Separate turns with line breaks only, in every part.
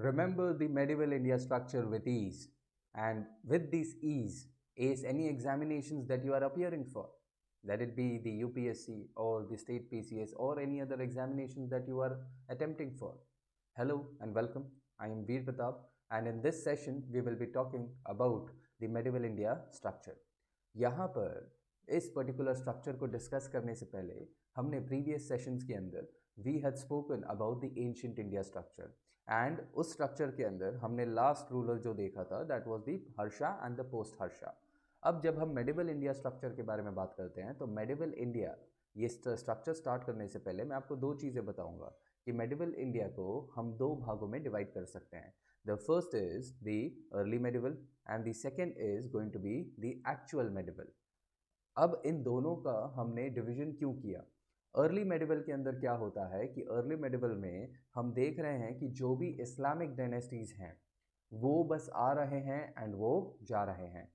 Remember the medieval India structure with ease, and with this ease, ace any examinations that you are appearing for, let it be the UPSC or the state PCS or any other examinations that you are attempting for. Hello and welcome. I am Veer Pratap, and in this session, we will be talking about the medieval India structure. यहाँ पर इस particular structure को discuss करने से पहले हमने previous sessions के अंदर we had spoken about the ancient India structure and उस स्ट्रक्चर के अंदर हमने लास्ट रूलर जो देखा था that was the Harsha and the post Harsha. अब जब हम मेडिवल इंडिया स्ट्रक्चर के बारे में बात करते हैं तो मेडिवल इंडिया ये स्ट्रक्चर स्टार्ट करने से पहले मैं आपको दो चीज़ें बताऊंगा कि मेडिवल इंडिया को हम दो भागों में डिवाइड कर सकते हैं। The first is the early medieval and the second is going to be the actual medieval. अब इन दोनों का हमने डिवीजन क्यों किया? अर्ली मेडिवल के अंदर क्या होता है कि अर्ली मेडिवल में हम देख रहे हैं कि जो भी इस्लामिक डायनेस्टीज़ हैं वो बस आ रहे हैं एंड वो जा रहे हैं।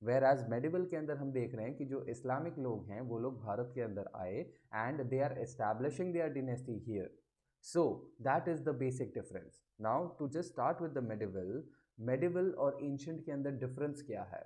वेर एज मेडिवल के अंदर हम देख रहे हैं कि जो इस्लामिक लोग हैं वो लोग भारत के अंदर आए and they are establishing their dynasty here. So that is the basic difference. Now to just start with the medieval और एंशिएंट के अंदर डिफरेंस क्या है?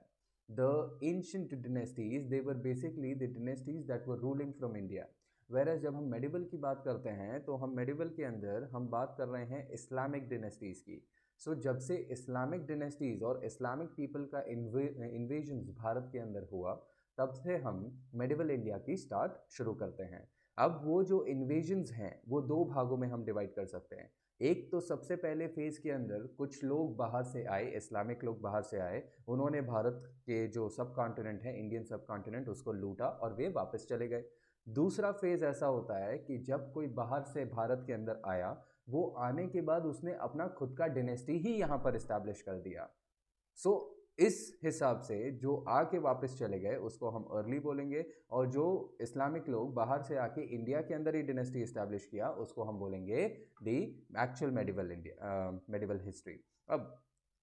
The ancient dynasties, they were basically the dynasties that were ruling from India. Whereas जब हम medieval की बात करते हैं तो हम मेडिवल के अंदर हम बात कर रहे हैं इस्लामिक डिनेस्टीज़ की। सो जब से इस्लामिक डिनेस्टीज़ और इस्लामिक पीपल का इन्वेजन भारत के अंदर हुआ तब से हम मेडिवल इंडिया की स्टार्ट शुरू करते हैं। अब वो जो इन्वेजन्स हैं वो दो भागों में हम डिवाइड कर सकते हैं। एक तो सबसे पहले फेज़ के अंदर कुछ लोग बाहर से आए, इस्लामिक लोग बाहर से आए, उन्होंने भारत के जो सब कॉन्टिनेंट है, इंडियन सब कॉन्टिनेंट, उसको लूटा और वे वापस चले गए। दूसरा फेज़ ऐसा होता है कि जब कोई बाहर से भारत के अंदर आया, वो आने के बाद उसने अपना खुद का डिनेस्टी ही यहाँ पर इस्टेब्लिश कर दिया। सो इस हिसाब से जो आके वापस चले गए उसको हम अर्ली बोलेंगे, और जो इस्लामिक लोग बाहर से आके इंडिया के अंदर ही डिनेस्टी इस्टेब्लिश किया उसको हम बोलेंगे the actual medieval India medieval history. अब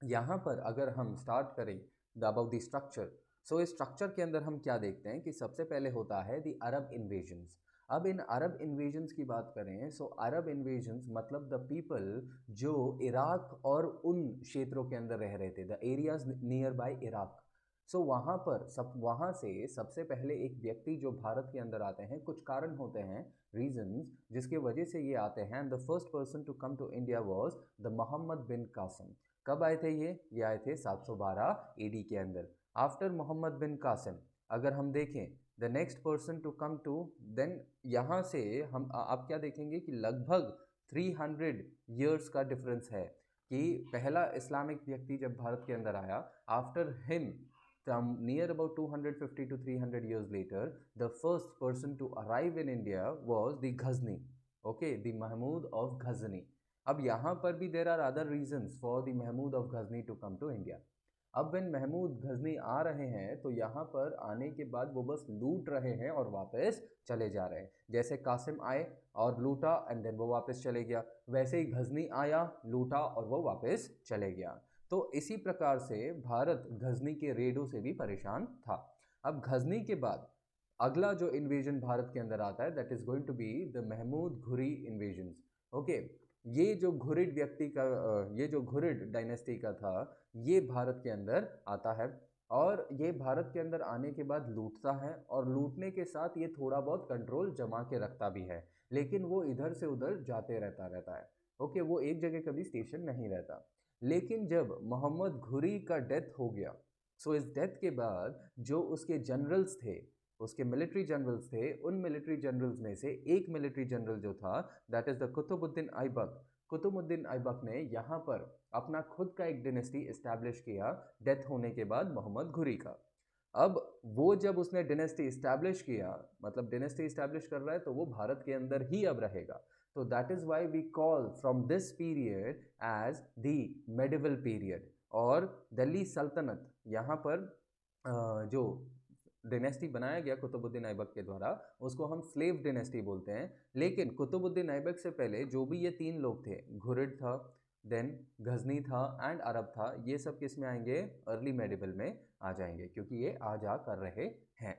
यहाँ पर अगर हम स्टार्ट करें अबाउट द स्ट्रक्चर, सो इस स्ट्रक्चर के अंदर हम क्या देखते हैं कि सबसे पहले होता है द अरब इन्वेजन्स। अब इन अरब इन्वेजन्स की बात करें सो अरब इन्वेजन्स मतलब द पीपल जो इराक और उन क्षेत्रों के अंदर रह रहे थे, the areas near by Iraq. So वहाँ से सबसे पहले एक व्यक्ति जो भारत के अंदर आते हैं, कुछ कारण होते हैं, रीजंस जिसके वजह से ये आते हैं। The first person to come to India was the Mohammad bin Qasim. कब आए थे ये आए थे 712 एडी के अंदर। आफ्टर मोहम्मद बिन कासिम अगर हम देखें the next person to come to, then यहाँ से हम आप क्या देखेंगे कि लगभग 300 ईयर्स का डिफरेंस है कि पहला इस्लामिक व्यक्ति जब भारत के अंदर आया, after him near about 250 to 300 years later the first person to arrive in India was the Ghazni, okay, the Mahmud of Ghazni. अब यहाँ पर भी there are other reasons for the Mahmud of Ghazni to come to India. अब when Mahmood Ghazni आ रहे हैं तो यहाँ पर आने के बाद वो बस लूट रहे हैं और वापस चले जा रहे हैं। जैसे कासिम आए और लूटा एंड देन वो वापस चले गया, वैसे ही गजनी आया, लूटा और वो वापस चले गया। तो इसी प्रकार से भारत गजनी के रेडों से भी परेशान था। अब गजनी के बाद अगला जो इन्वेजन भारत के अंदर आता है that is going to be the Mahmud Ghuri invasion. Okay, ये जो घुरिड व्यक्ति का ये जो घुरिड डायनेस्टी का था ये भारत के अंदर आता है, और ये भारत के अंदर आने के बाद लूटता है, और लूटने के साथ ये थोड़ा बहुत कंट्रोल जमा के रखता भी है, लेकिन वो इधर से उधर जाते रहता है। ओके, वो एक जगह कभी स्टेशन नहीं रहता। लेकिन जब मोहम्मद घुरी का डेथ हो गया, सो इस डेथ के बाद जो उसके जनरल्स थे, उसके मिलिट्री जनरल्स थे, उन मिलिट्री जनरल्स में से एक मिलिट्री जनरल जो था that is the Qutubuddin Aibak. Qutubuddin Aibak ने यहाँ पर अपना खुद का एक डिनेस्टी इस्टेब्लिश किया डेथ होने के बाद मोहम्मद घुरी का। अब वो जब उसने डिनेस्टी इस्टेब्लिश किया, मतलब डिनेस्टी इस्टेब्लिश कर रहा है तो वो भारत के अंदर ही अब रहेगा। तो that is why we call from this period as the medieval period. और दिल्ली सल्तनत यहाँ पर जो डिनेस्टी बनाया गया कुतुबुद्दीन ऐबक के द्वारा उसको हम स्लेव डिनेस्टी बोलते हैं। लेकिन कुतुबुद्दीन ऐबक से पहले जो भी ये तीन लोग थे, घुरिड था, देन गजनी था एंड अरब था, ये सब किस में आएंगे? अर्ली मेडिवल में आ जाएंगे, क्योंकि ये आ जा कर रहे हैं।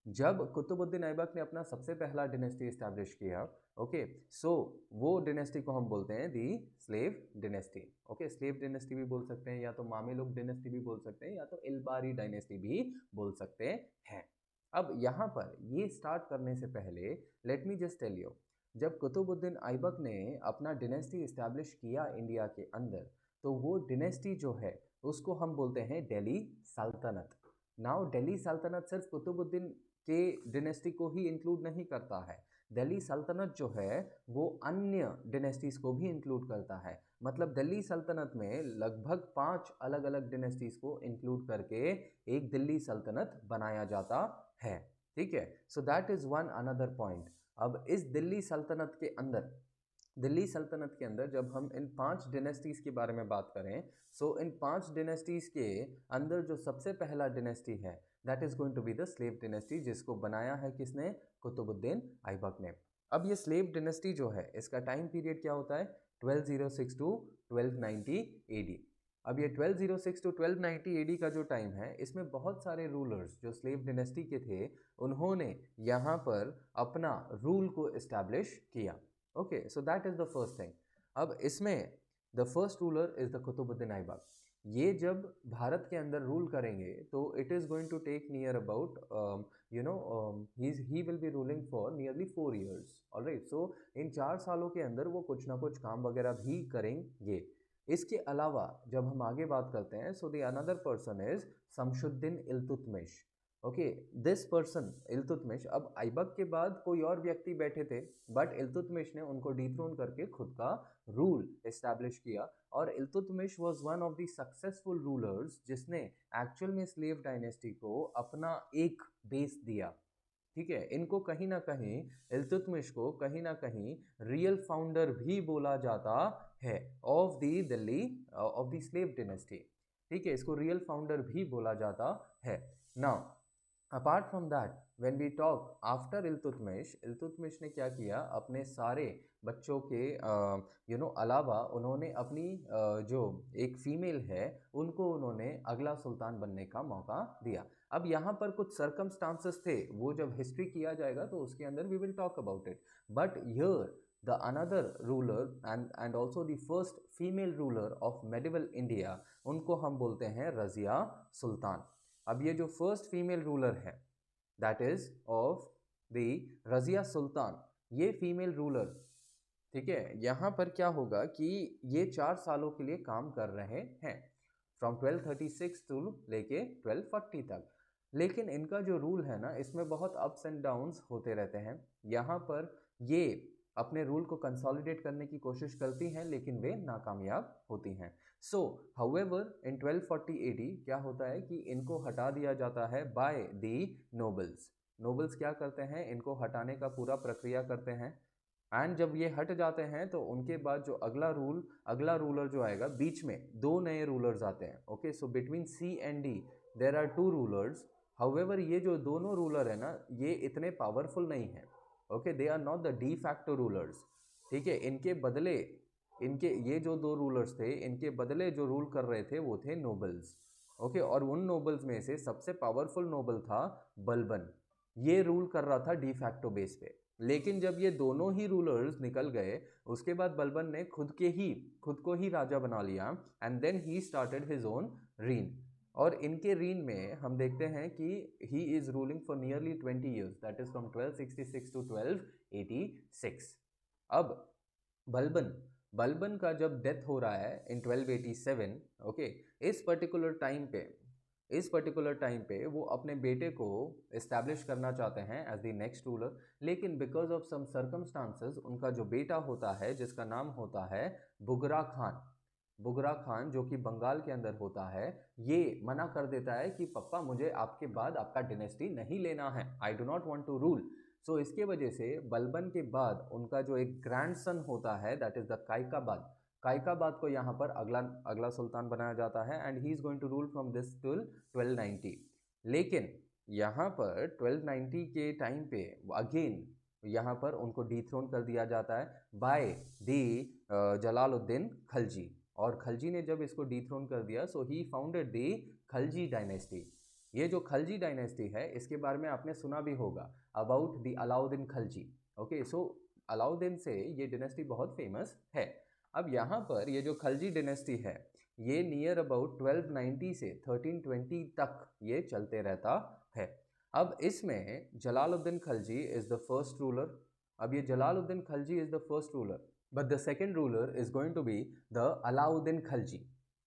जब कुतुबुद्दीन ऐबक ने अपना सबसे पहला डिनेस्टी इस्टेब्लिश किया, ओके, सो वो डिनेस्टी को हम बोलते हैं the slave dynasty. Okay, slave dynasty भी बोल सकते हैं, या तो मामेलुक डिनेस्टी भी बोल सकते हैं, या तो इल्बारी डायनेस्टी भी बोल सकते हैं। अब यहाँ पर ये स्टार्ट करने से पहले let me just tell you, जब कुतुबुद्दीन ऐबक ने अपना डिनेस्टी इस्टेब्लिश किया इंडिया के अंदर, तो वो डिनेस्टी जो है उसको हम बोलते हैं दिल्ली सल्तनत। नाउ दिल्ली सल्तनत सिर्फ कुतुबुद्दीन के डिनेस्टी को ही इंक्लूड नहीं करता है, दिल्ली सल्तनत जो है वो अन्य डिनेस्टीज को भी इंक्लूड करता है। मतलब दिल्ली सल्तनत में लगभग 5 अलग अलग डिनेस्टीज को इंक्लूड करके एक दिल्ली सल्तनत बनाया जाता है। ठीक है, सो that is one another point. अब इस दिल्ली सल्तनत के अंदर, दिल्ली सल्तनत के अंदर जब हम इन 5 डिनेस्टीज के बारे में बात करें, सो इन 5 डिनेस्टीज के अंदर जो सबसे पहला डिनेस्टी है that is going to be the slave dynasty, जिसको बनाया है किसने? कुतुबुद्दीन ऐबक ने। अब ये स्लेव डिनेस्टी जो है इसका टाइम पीरियड क्या होता है? 1206 टू 1290 एडी। अब ये 1206 टू 1290 एडी का जो टाइम है, इसमें बहुत सारे रूलर्स जो स्लेव डिनेस्टी के थे उन्होंने यहाँ पर अपना रूल को इस्टेब्लिश किया। Okay, so that is the first thing. अब इसमें the first ruler is the Qutubuddin Aibak. ये जब भारत के अंदर रूल करेंगे तो it is going to take near about he will be ruling for nearly 4 years। Alright, so इन 4 सालों के अंदर वो कुछ ना कुछ काम वगैरह भी करेंगे। इसके अलावा जब हम आगे बात करते हैं, so the another person is Shamsuddin Iltutmish. Okay, this person Iltutmish, अब ऐबक के बाद कोई और व्यक्ति बैठे थे, बट इल्तुतमिश ने उनको डिथ्रोन करके खुद का रूल एस्टैब्लिश किया। और Iltutmish was one of the successful rulers जिसने एक्चुअल में स्लेव डायनेस्टी को अपना एक बेस दिया। ठीक है, इनको कहीं ना कहीं, इल्तुतमिश को कहीं ना कहीं रियल फाउंडर भी बोला जाता है of the Delhi of the slave dynasty. ठीक है, इसको रियल फाउंडर भी बोला जाता है। Now apart from that when we talk after Iltutmish, Iltutmish ने क्या किया? अपने सारे बच्चों के अलावा उन्होंने अपनी जो एक फीमेल है उनको उन्होंने अगला सुल्तान बनने का मौका दिया। अब यहाँ पर कुछ सर्कमस्टांसेस थे, वो जब हिस्ट्री किया जाएगा तो उसके अंदर we will talk about it. But here the another ruler and also the first female ruler of medieval India, उनको हम बोलते हैं रजिया सुल्तान। अब ये जो फर्स्ट फीमेल रूलर है that is of the Razia Sultan, ये फीमेल रूलर, ठीक है, यहाँ पर क्या होगा कि ये 4 सालों के लिए काम कर रहे हैं, फ्रॉम 1236 टू लेके 1240 तक। लेकिन इनका जो रूल है ना, इसमें बहुत अप्स एंड डाउन्स होते रहते हैं। यहाँ पर ये अपने रूल को कंसोलिडेट करने की कोशिश करती हैं, लेकिन वे नाकामयाब होती हैं। सो हाउएवर इन 1240 एडी क्या होता है कि इनको हटा दिया जाता है बाय दी नोबल्स। नोबल्स क्या करते हैं? इनको हटाने का पूरा प्रक्रिया करते हैं। एंड जब ये हट जाते हैं तो उनके बाद जो अगला रूलर जो आएगा, बीच में 2 नए रूलर्स आते हैं। Okay, so between C and D there are 2 rulers. However ये जो दोनों रूलर है ना, ये इतने पावरफुल नहीं है। Okay, they are not the de facto rulers. ठीक है, इनके बदले, इनके ये जो 2 रूलर्स थे, इनके बदले जो रूल कर रहे थे वो थे नोबल्स। ओके, और उन नोबल्स में से सबसे पावरफुल नोबल था बलबन। ये रूल कर रहा था डी फैक्टो बेस पे। लेकिन जब ये दोनों ही रूलर्स निकल गए, उसके बाद बलबन ने खुद को ही राजा बना लिया and then he started his own reign. और इनके रीन में हम देखते हैं कि he is ruling for nearly 20 years, that is from 1266 to 1286। अब बलबन का जब डेथ हो रहा है इन 1287, ओके, इस पर्टिकुलर टाइम पे वो अपने बेटे को इस्टेब्लिश करना चाहते हैं एज द नेक्स्ट रूलर। लेकिन बिकॉज ऑफ सम सर्कमस्टांसेस उनका जो बेटा होता है जिसका नाम होता है बुगरा खान जो कि बंगाल के अंदर होता है, ये मना कर देता है कि पापा मुझे आपके बाद आपका डिनेस्टी नहीं लेना है, I do not want to rule. So इसके वजह से बलबन के बाद उनका जो एक ग्रैंडसन होता है दैट इज द कायकाबाद को यहाँ पर अगला सुल्तान बनाया जाता है and he is going to rule from this till 1290। लेकिन यहाँ पर 1290 के टाइम पे अगेन यहाँ पर उनको डिथ्रोन कर दिया जाता है बाय दी जलालुद्दीन खलजी। और खलजी ने जब इसको डिथ्रोन कर दिया, सो ही फाउंडेड दी खलजी डायनेस्टी। ये जो खलजी डायनेस्टी है, इसके बारे में आपने सुना भी होगा about the Alauddin Khalji. Okay, so Alauddin से ये डिनेस्टी बहुत फेमस है। अब यहाँ पर ये जो खलजी डिनेस्टी है ये नियर अबाउट 1290 से 1320 तक ये चलते रहता है। अब इसमें Jalaluddin Khalji is the first ruler. अब ये Jalaluddin Khalji is the first ruler, but the second ruler is going to be the Alauddin Khalji.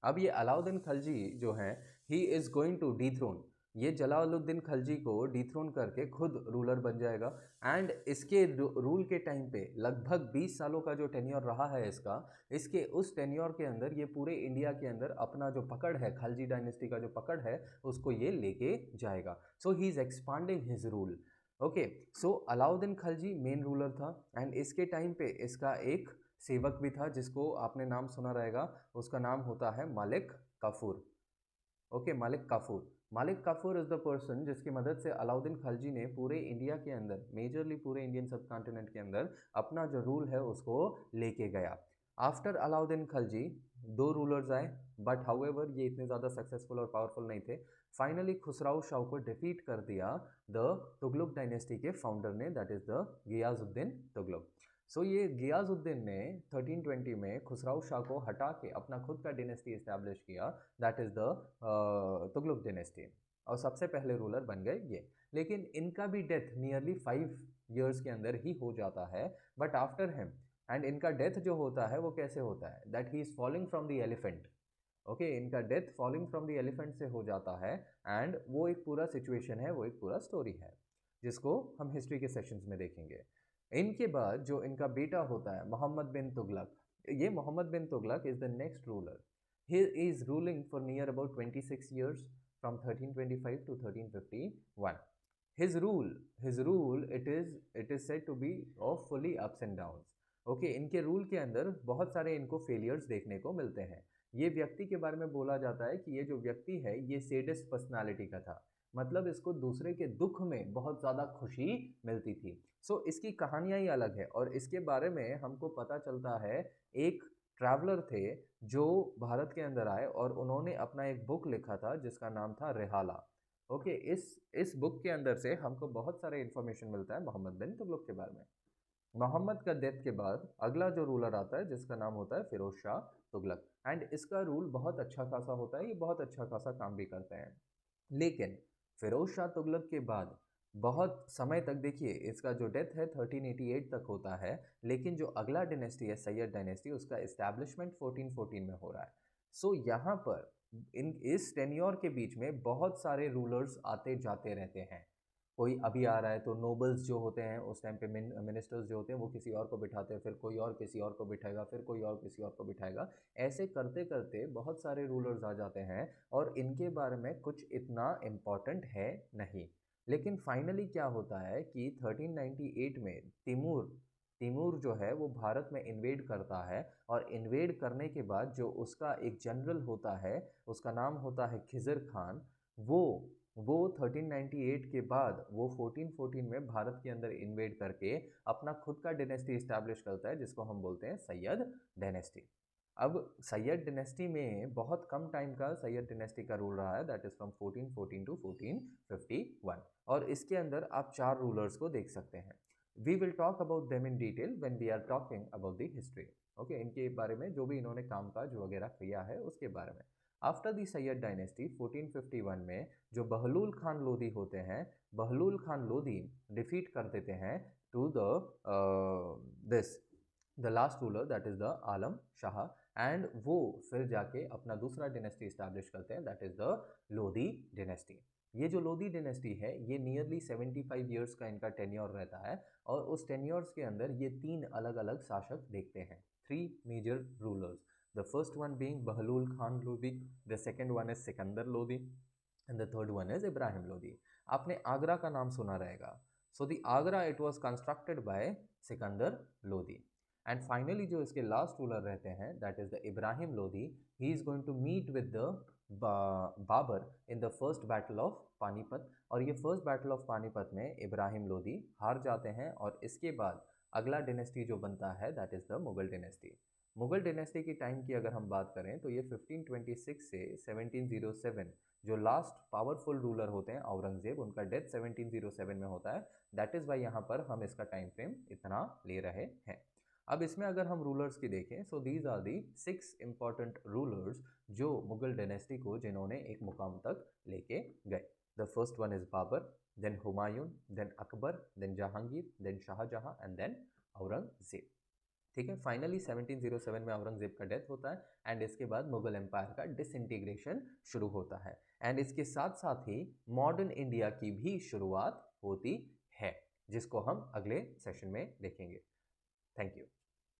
अब ये अलाउद्दीन खलजी जो है he is going to dethrone, ये जलालुद्दीन खलजी को डीथ्रोन करके खुद रूलर बन जाएगा। एंड इसके रूल के टाइम पे लगभग 20 सालों का जो टेन्योर रहा है इसका, इसके उस टेन्योर के अंदर ये पूरे इंडिया के अंदर अपना जो पकड़ है, खलजी डायनेस्टी का जो पकड़ है उसको ये लेके जाएगा। So he is expanding his rule. Okay, so Alauddin Khalji main ruler था एंड इसके टाइम पे इसका एक सेवक भी था जिसको आपने नाम सुना रहेगा, उसका नाम होता है मालिक काफूर। ओके, मालिक काफूर। मालिक काफूर इज द पर्सन जिसकी मदद से अलाउद्दीन खलजी ने पूरे इंडिया के अंदर, मेजरली पूरे इंडियन सब कॉन्टिनेंट के अंदर अपना जो रूल है उसको लेके गया। आफ्टर अलाउद्दीन खलजी 2 रूलर्स आए, बट हाउएवर ये इतने ज़्यादा सक्सेसफुल और पावरफुल नहीं थे। फाइनली खुसराउ शाह को डिफीट कर दिया द तुगलक डायनेस्टी के फाउंडर ने, that is the Ghiyasuddin Tughlaq. सो ये गियाजुद्दीन ने 1320 में खुसराउ शाह को हटा के अपना खुद का डिनेस्टी इस्टेब्लिश किया, that is the Tughlaq dynasty, और सबसे पहले रूलर बन गए ये। लेकिन इनका भी डेथ नियरली 5 ईयर्स के अंदर ही हो जाता है, बट आफ्टर हिम, एंड इनका डेथ जो होता है वो कैसे होता है, that he is falling from the elephant. Okay, इनका death falling from the elephant से हो जाता है, एंड वो एक पूरा सिचुएशन है, वो एक पूरा स्टोरी है जिसको हम हिस्ट्री के सेशंस में देखेंगे। इनके बाद जो इनका बेटा होता है मोहम्मद बिन तुगलक, ये Mohammad bin Tughlaq is the next ruler. He is ruling for near about 26 years from 1325 to 1351. His rule it is said to be of fully ups and downs. Okay, इनके रूल के अंदर बहुत सारे इनको फेलियर्स देखने को मिलते हैं। ये व्यक्ति के बारे में बोला जाता है कि ये जो व्यक्ति है ये सेडिस्ट पर्सनालिटी का था, मतलब इसको दूसरे के दुख में बहुत ज़्यादा खुशी मिलती थी। सो इसकी कहानियाँ ही अलग है, और इसके बारे में हमको पता चलता है एक ट्रैवलर थे जो भारत के अंदर आए और उन्होंने अपना एक बुक लिखा था जिसका नाम था रिहाला। ओके, इस बुक के अंदर से हमको बहुत सारे इन्फॉर्मेशन मिलता है मोहम्मद बिन तुगलक के बारे में। मोहम्मद का डेथ के बाद अगला जो रूलर आता है जिसका नाम होता है फिरोज शाह तुगलक, एंड इसका रूल बहुत अच्छा खासा होता है, ये बहुत अच्छा खासा काम भी करते हैं। लेकिन फिरोज शाह तुगलक के बाद बहुत समय तक, देखिए इसका जो डेथ है 1388 तक होता है, लेकिन जो अगला डायनेस्टी है सैयद डायनेस्टी, उसका इस्टेब्लिशमेंट 1414 में हो रहा है। सो यहाँ पर इस टेन्योर के बीच में बहुत सारे रूलर्स आते जाते रहते हैं। कोई अभी आ रहा है तो नोबल्स जो होते हैं उस टाइम पे मिनिस्टर्स जो होते हैं वो किसी और को बिठाते हैं, फिर कोई और किसी और को बिठाएगा, फिर कोई और किसी और को बिठाएगा। ऐसे करते करते बहुत सारे रूलर्स आ जाते हैं और इनके बारे में कुछ इतना इम्पॉर्टेंट है नहीं। लेकिन फाइनली क्या होता है कि 1398 में तिमूर जो है वो भारत में इन्वेड करता है, और इन्वेड करने के बाद जो उसका एक जनरल होता है उसका नाम होता है खिज़र खान, वो 1398 के बाद वो 1414 में भारत के अंदर इन्वेड करके अपना खुद का डायनेस्टी इस्टेब्लिश करता है जिसको हम बोलते हैं सैयद डायनेस्टी। अब सैयद डायनेस्टी में बहुत कम टाइम का सैयद डायनेस्टी का रूल रहा है, दैट इज फ्रॉम 1414 टू 1451, और इसके अंदर आप 4 रूलर्स को देख सकते हैं। We will talk about them in detail when we are talking about the history. Okay, इनके बारे में जो भी इन्होंने कामकाज वगैरह किया है उसके बारे में। आफ्टर दी सैयद डायनेस्टी 1451 में जो बहलूल खान लोधी होते हैं, बहलूल खान लोधी डिफीट कर देते हैं to the this the last ruler that is the Alam Shah, and वो फिर जाके अपना दूसरा डायनेस्टी इस्टेब्लिश करते हैं, that is the Lodhi dynasty. ये जो लोधी डायनेस्टी है ये नियरली 75 ईयर्स का इनका टेन्योर रहता है, और उस टेन्योर्स के अंदर ये 3 अलग अलग शासक देखते हैं, 3 major rulers, the first one being Bahlul Khan Lodi, the second one is Sikandar Lodi, and the third one is Ibrahim Lodi. आपने आगरा का नाम सुना रहेगा, so the Agra it was constructed by Sikandar Lodi, and finally जो इसके last ruler रहते हैं that is the Ibrahim Lodi, he is going to meet with the Babar in the first battle of Panipat, और ये first battle of पानीपत में इब्राहिम लोदी हार जाते हैं, और इसके बाद अगला डायनेस्टी जो बनता है that is the Mughal dynasty. Mughal dynasty की टाइम की अगर हम बात करें तो ये 1526 से 1707, जो लास्ट पावरफुल रूलर होते हैं औरंगजेब, उनका डेथ 1707 में होता है। दैट इज़ वाई यहाँ पर हम इसका टाइम फ्रेम इतना ले रहे हैं। अब इसमें अगर हम रूलर्स की देखें, so these are the 6 important rulers जो मुगल डायनेस्टी को जिन्होंने एक मुकाम तक लेके गए। The first one is Babur, then Humayun, then Akbar, then Jahangir, then Shahjahan and then Aurangzeb. ठीक है, फाइनली 1707 में औरंगजेब का डेथ होता है एंड इसके बाद मुगल एम्पायर का डिसइंटीग्रेशन शुरू होता है एंड इसके साथ साथ ही मॉडर्न इंडिया की भी शुरुआत होती है, जिसको हम अगले सेशन में देखेंगे। Thank you.